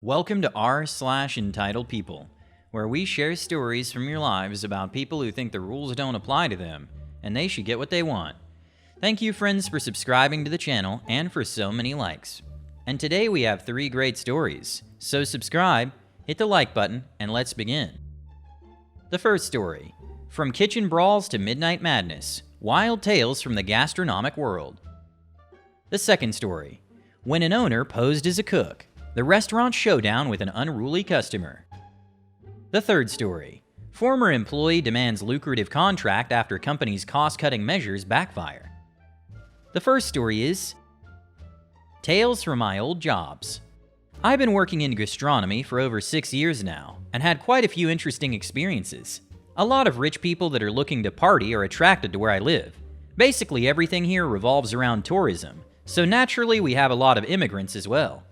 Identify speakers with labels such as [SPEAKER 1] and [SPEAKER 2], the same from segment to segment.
[SPEAKER 1] Welcome to r/entitled people, where we share stories from your lives about people who think the rules don't apply to them, and they should get what they want. Thank you, friends, for subscribing to the channel and for so many likes. And today we have 3 great stories, so subscribe, hit the like button, and let's begin. The first story, From Kitchen Brawls to Midnight Madness, Wild Tales from the Gastronomic World. The second story, When an Owner Posed as a Cook, the restaurant showdown with an unruly customer. The third story, Former Employee Demands Lucrative Contract After Company's Cost-Cutting Measures Backfire. The first story is Tales from My Old Jobs. I've been working in gastronomy for over 6 years now, and had quite a few interesting experiences. A lot of rich people that are looking to party are attracted to where I live. Basically everything here revolves around tourism, so naturally we have a lot of immigrants as well.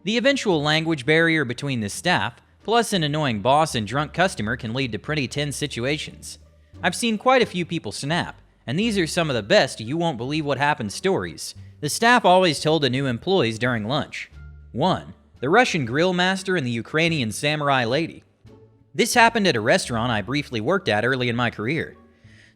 [SPEAKER 1] The eventual language barrier between the staff, plus an annoying boss and drunk customer, can lead to pretty tense situations. I've seen quite a few people snap, and these are some of the best you won't believe what happened stories the staff always told the new employees during lunch. 1. The Russian grill master and the Ukrainian samurai lady. This happened at a restaurant I briefly worked at early in my career.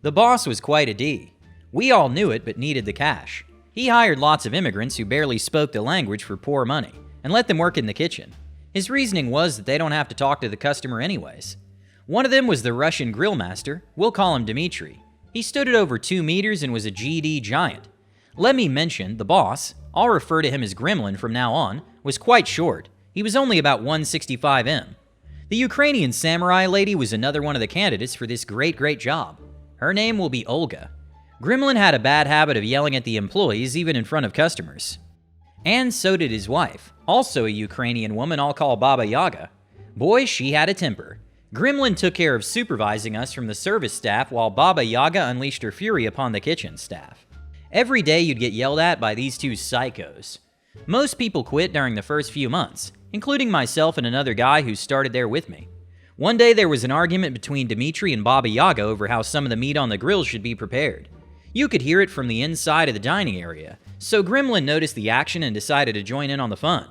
[SPEAKER 1] The boss was quite a D. We all knew it but needed the cash. He hired lots of immigrants who barely spoke the language for poor money, and let them work in the kitchen. His reasoning was that they don't have to talk to the customer anyways. One of them was the Russian grill master. We'll call him Dmitry. He stood at over 2 meters and was a GD giant. Let me mention, the boss, I'll refer to him as Gremlin from now on, was quite short. He was only about 165 m. The Ukrainian samurai lady was another one of the candidates for this great job. Her name will be Olga. Gremlin had a bad habit of yelling at the employees even in front of customers. And so did his wife, also a Ukrainian woman I'll call Baba Yaga. Boy, she had a temper. Gremlin took care of supervising us from the service staff while Baba Yaga unleashed her fury upon the kitchen staff. Every day you'd get yelled at by these two psychos. Most people quit during the first few months, including myself and another guy who started there with me. One day there was an argument between Dmitry and Baba Yaga over how some of the meat on the grill should be prepared. You could hear it from the inside of the dining area, so Gremlin noticed the action and decided to join in on the fun.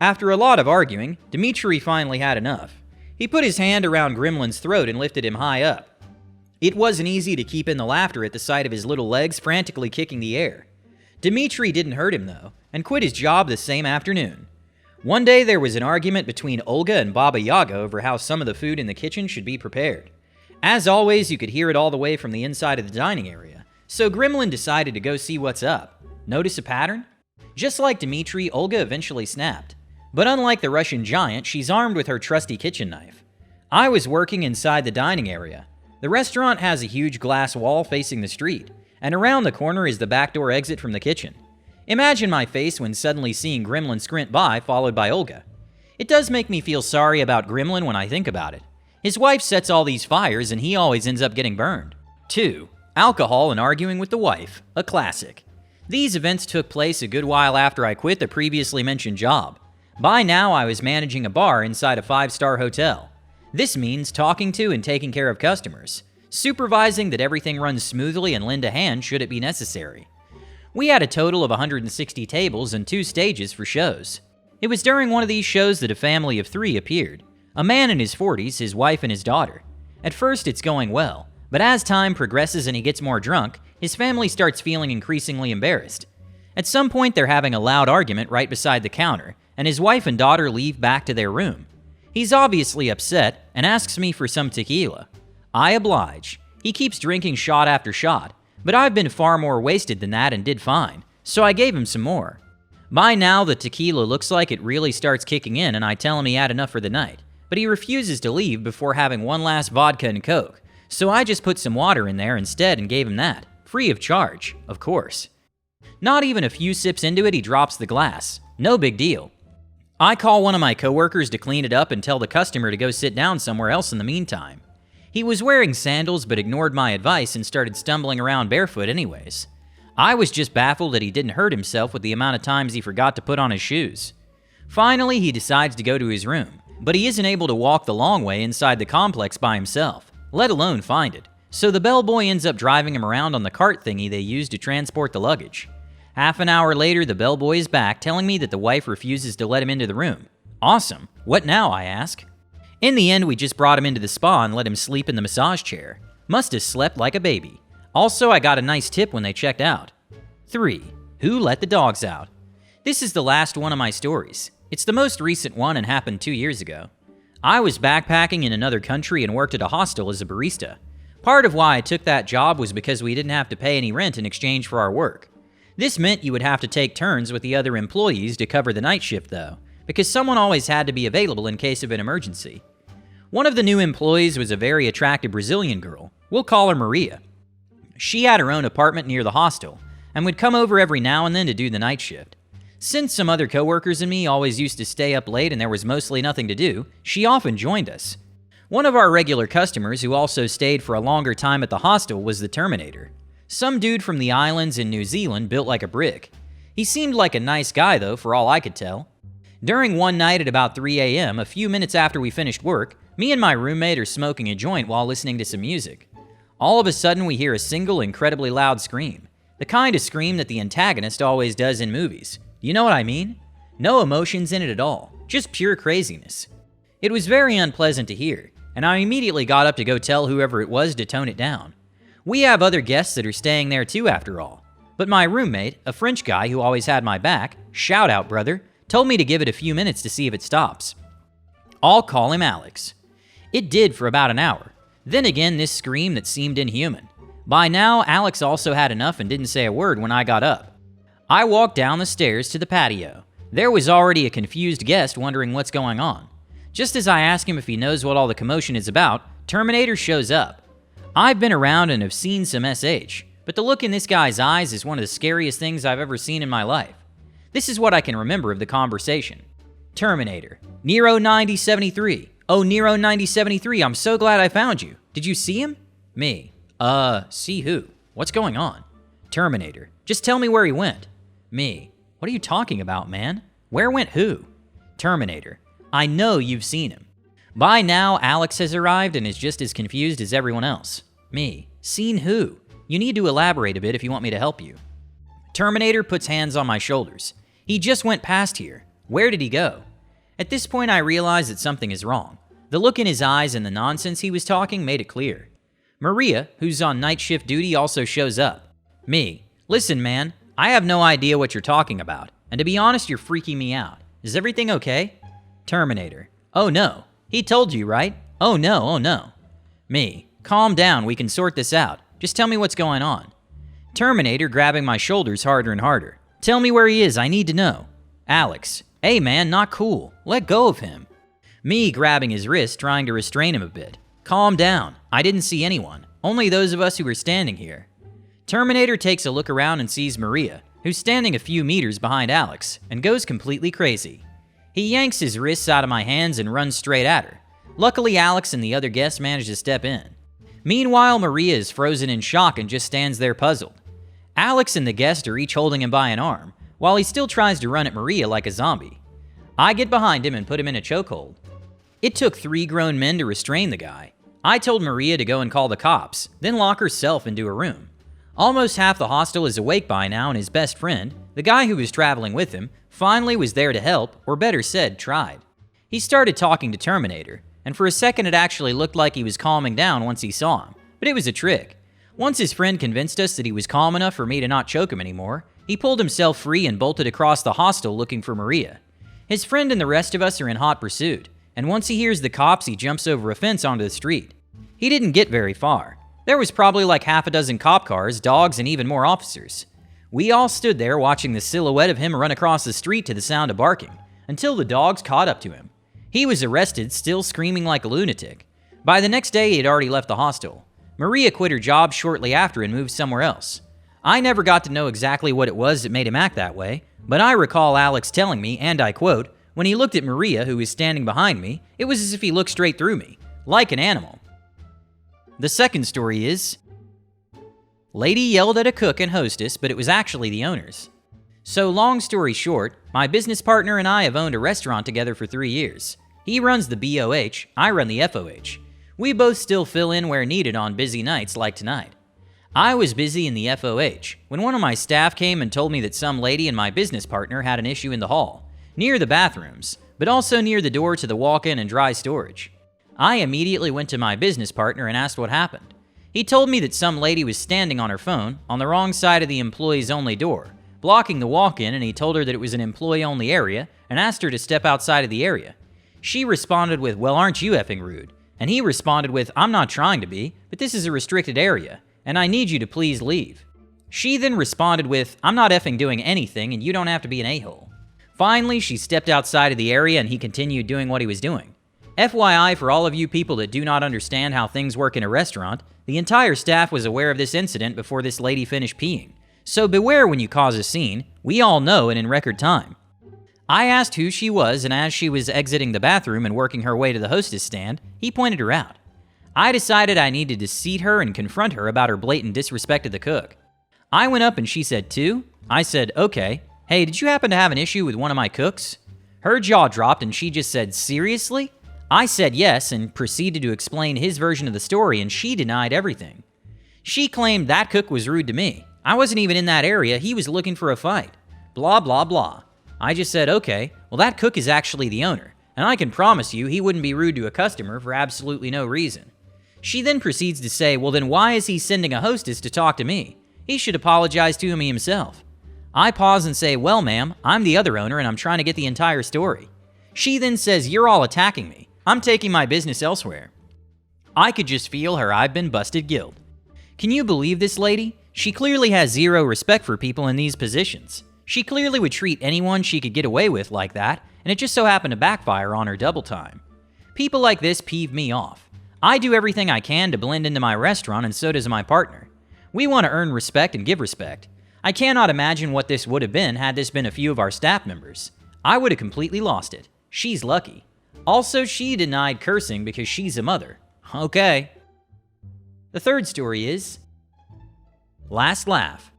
[SPEAKER 1] After a lot of arguing, Dmitry finally had enough. He put his hand around Gremlin's throat and lifted him high up. It wasn't easy to keep in the laughter at the sight of his little legs frantically kicking the air. Dmitry didn't hurt him though, and quit his job the same afternoon. One day there was an argument between Olga and Baba Yaga over how some of the food in the kitchen should be prepared. As always, you could hear it all the way from the inside of the dining area, so Gremlin decided to go see what's up. Notice a pattern? Just like Dmitry, Olga eventually snapped. But unlike the Russian giant, she's armed with her trusty kitchen knife. I was working inside the dining area. The restaurant has a huge glass wall facing the street, and around the corner is the backdoor exit from the kitchen. Imagine my face when suddenly seeing Gremlin sprint by, followed by Olga. It does make me feel sorry about Gremlin when I think about it. His wife sets all these fires and he always ends up getting burned. 2. Alcohol and arguing with the wife, a classic. These events took place a good while after I quit the previously mentioned job. By now, I was managing a bar inside a 5-star hotel. This means talking to and taking care of customers, supervising that everything runs smoothly and lend a hand should it be necessary. We had a total of 160 tables and 2 stages for shows. It was during one of these shows that a family of 3 appeared. A man in his 40s, his wife and his daughter. At first, it's going well, but as time progresses and he gets more drunk, his family starts feeling increasingly embarrassed. At some point, they're having a loud argument right beside the counter, and his wife and daughter leave back to their room. He's obviously upset and asks me for some tequila. I oblige. He keeps drinking shot after shot, but I've been far more wasted than that and did fine, so I gave him some more. By now, the tequila looks like it really starts kicking in, and I tell him he had enough for the night, but he refuses to leave before having one last vodka and Coke, so I just put some water in there instead and gave him that, free of charge, of course. Not even a few sips into it, he drops the glass. No big deal. I call one of my coworkers to clean it up and tell the customer to go sit down somewhere else in the meantime. He was wearing sandals but ignored my advice and started stumbling around barefoot anyways. I was just baffled that he didn't hurt himself with the amount of times he forgot to put on his shoes. Finally, he decides to go to his room, but he isn't able to walk the long way inside the complex by himself, let alone find it. So the bellboy ends up driving him around on the cart thingy they use to transport the luggage. Half an hour later, the bellboy is back telling me that the wife refuses to let him into the room. Awesome. What now, I ask. In the end, we just brought him into the spa and let him sleep in the massage chair. Must have slept like a baby. Also, I got a nice tip when they checked out. 3. Who let the dogs out? This is the last one of my stories. It's the most recent one and happened 2 years ago. I was backpacking in another country and worked at a hostel as a barista. Part of why I took that job was because we didn't have to pay any rent in exchange for our work. This meant you would have to take turns with the other employees to cover the night shift though, because someone always had to be available in case of an emergency. One of the new employees was a very attractive Brazilian girl. We'll call her Maria. She had her own apartment near the hostel and would come over every now and then to do the night shift. Since some other coworkers and me always used to stay up late and there was mostly nothing to do, she often joined us. One of our regular customers who also stayed for a longer time at the hostel was the Terminator. Some dude from the islands in New Zealand built like a brick. He seemed like a nice guy though, for all I could tell. During one night at about 3 a.m., a few minutes after we finished work, me and my roommate are smoking a joint while listening to some music. All of a sudden we hear a single incredibly loud scream. The kind of scream that the antagonist always does in movies. You know what I mean? No emotions in it at all, just pure craziness. It was very unpleasant to hear, and I immediately got up to go tell whoever it was to tone it down. We have other guests that are staying there too after all. But my roommate, a French guy who always had my back, shout out brother, told me to give it a few minutes to see if it stops. I'll call him Alex. It did for about an hour. Then again, this scream that seemed inhuman. By now, Alex also had enough and didn't say a word when I got up. I walked down the stairs to the patio. There was already a confused guest wondering what's going on. Just as I ask him if he knows what all the commotion is about, Terminator shows up. I've been around and have seen some SH, but the look in this guy's eyes is one of the scariest things I've ever seen in my life. This is what I can remember of the conversation. Terminator. Nero 9073. Oh, Nero 9073, I'm so glad I found you. Did you see him? Me. See who? What's going on? Terminator. Just tell me where he went. Me. What are you talking about, man? Where went who? Terminator. I know you've seen him. By now, Alex has arrived and is just as confused as everyone else. Me. Seen who? You need to elaborate a bit if you want me to help you. Terminator puts hands on my shoulders. He just went past here. Where did he go? At this point, I realize that something is wrong. The look in his eyes and the nonsense he was talking made it clear. Maria, who's on night shift duty, also shows up. Me. Listen, man, I have no idea what you're talking about, and to be honest, you're freaking me out. Is everything okay? Terminator. Oh no. He told you, right? Oh no. Me. Calm down, we can sort this out. Just tell me what's going on. Terminator grabbing my shoulders harder and harder. Tell me where he is, I need to know. Alex. Hey man, not cool. Let go of him. Me grabbing his wrist, trying to restrain him a bit. Calm down. I didn't see anyone. Only those of us who were standing here. Terminator takes a look around and sees Maria, who's standing a few meters behind Alex, and goes completely crazy. He yanks his wrists out of my hands and runs straight at her. Luckily, Alex and the other guests manage to step in. Meanwhile, Maria is frozen in shock and just stands there puzzled. Alex and the guest are each holding him by an arm, while he still tries to run at Maria like a zombie. I get behind him and put him in a chokehold. It took 3 grown men to restrain the guy. I told Maria to go and call the cops, then lock herself into a room. Almost half the hostel is awake by now, and his best friend, the guy who was traveling with him, finally was there to help, or better said, tried. He started talking to Terminator, and for a second it actually looked like he was calming down once he saw him, but it was a trick. Once his friend convinced us that he was calm enough for me to not choke him anymore, he pulled himself free and bolted across the hostel looking for Maria. His friend and the rest of us are in hot pursuit, and once he hears the cops, he jumps over a fence onto the street. He didn't get very far. There was probably like half a dozen cop cars, dogs, and even more officers. We all stood there watching the silhouette of him run across the street to the sound of barking, until the dogs caught up to him. He was arrested, still screaming like a lunatic. By the next day, he had already left the hostel. Maria quit her job shortly after and moved somewhere else. I never got to know exactly what it was that made him act that way, but I recall Alex telling me, and I quote, when he looked at Maria, who was standing behind me, it was as if he looked straight through me, like an animal. The second story is, lady yelled at a cook and hostess, but it was actually the owners. So long story short, my business partner and I have owned a restaurant together for 3 years. He runs the BOH, I run the FOH. We both still fill in where needed on busy nights like tonight. I was busy in the FOH when one of my staff came and told me that some lady and my business partner had an issue in the hall, near the bathrooms, but also near the door to the walk-in and dry storage. I immediately went to my business partner and asked what happened. He told me that some lady was standing on her phone on the wrong side of the employees-only door, blocking the walk-in, and he told her that it was an employee-only area and asked her to step outside of the area. She responded with, "Well, aren't you effing rude?" And he responded with, "I'm not trying to be, but this is a restricted area, and I need you to please leave." She then responded with, "I'm not effing doing anything, and you don't have to be an a-hole." Finally, she stepped outside of the area and he continued doing what he was doing. FYI, for all of you people that do not understand how things work in a restaurant, the entire staff was aware of this incident before this lady finished peeing. So beware when you cause a scene. We all know it in record time. I asked who she was, and as she was exiting the bathroom and working her way to the hostess stand, he pointed her out. I decided I needed to seat her and confront her about her blatant disrespect of the cook. I went up and she said, "Two?" I said, "Okay. Hey, did you happen to have an issue with one of my cooks?" Her jaw dropped and she just said, "Seriously?" I said yes and proceeded to explain his version of the story, and she denied everything. She claimed that cook was rude to me. I wasn't even in that area, he was looking for a fight. Blah, blah, blah. I just said, "Okay, well that cook is actually the owner, and I can promise you he wouldn't be rude to a customer for absolutely no reason." She then proceeds to say, "Well then why is he sending a hostess to talk to me? He should apologize to me himself." I pause and say, "Well ma'am, I'm the other owner and I'm trying to get the entire story." She then says, "You're all attacking me. I'm taking my business elsewhere." I could just feel her "I've been busted" guilt. Can you believe this lady? She clearly has zero respect for people in these positions. She clearly would treat anyone she could get away with like that, and it just so happened to backfire on her double time. People like this peeve me off. I do everything I can to blend into my restaurant, and so does my partner. We want to earn respect and give respect. I cannot imagine what this would have been had this been a few of our staff members. I would have completely lost it. She's lucky. Also, she denied cursing because she's a mother. Okay. The third story is Last Laugh.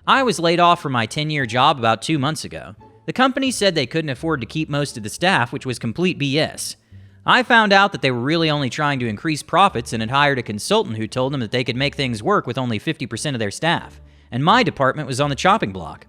[SPEAKER 1] I was laid off from my 10-year job about 2 months ago. The company said they couldn't afford to keep most of the staff, which was complete BS. I found out that they were really only trying to increase profits and had hired a consultant who told them that they could make things work with only 50% of their staff, and my department was on the chopping block.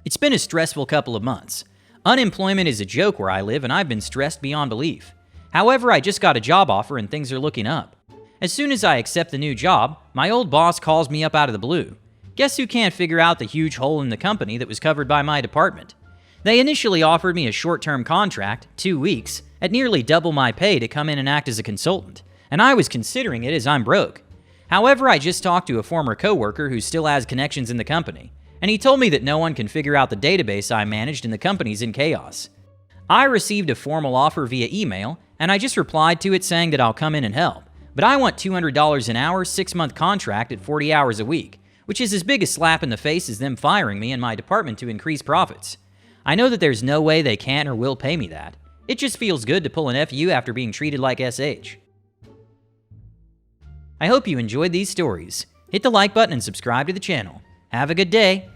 [SPEAKER 1] It's been a stressful couple of months. Unemployment is a joke where I live, and I've been stressed beyond belief. However, I just got a job offer and things are looking up. As soon as I accept the new job, my old boss calls me up out of the blue. Guess who can't figure out the huge hole in the company that was covered by my department? They initially offered me a short-term contract, 2 weeks, at nearly double my pay to come in and act as a consultant, and I was considering it as I'm broke. However, I just talked to a former coworker who still has connections in the company, and he told me that no one can figure out the database I managed and the company's in chaos. I received a formal offer via email, and I just replied to it saying that I'll come in and help, but I want $200 an hour, 6-month contract at 40 hours a week, which is as big a slap in the face as them firing me and my department to increase profits. I know that there's no way they can or will pay me that. It just feels good to pull an FU after being treated like SH. I hope you enjoyed these stories. Hit the like button and subscribe to the channel. Have a good day.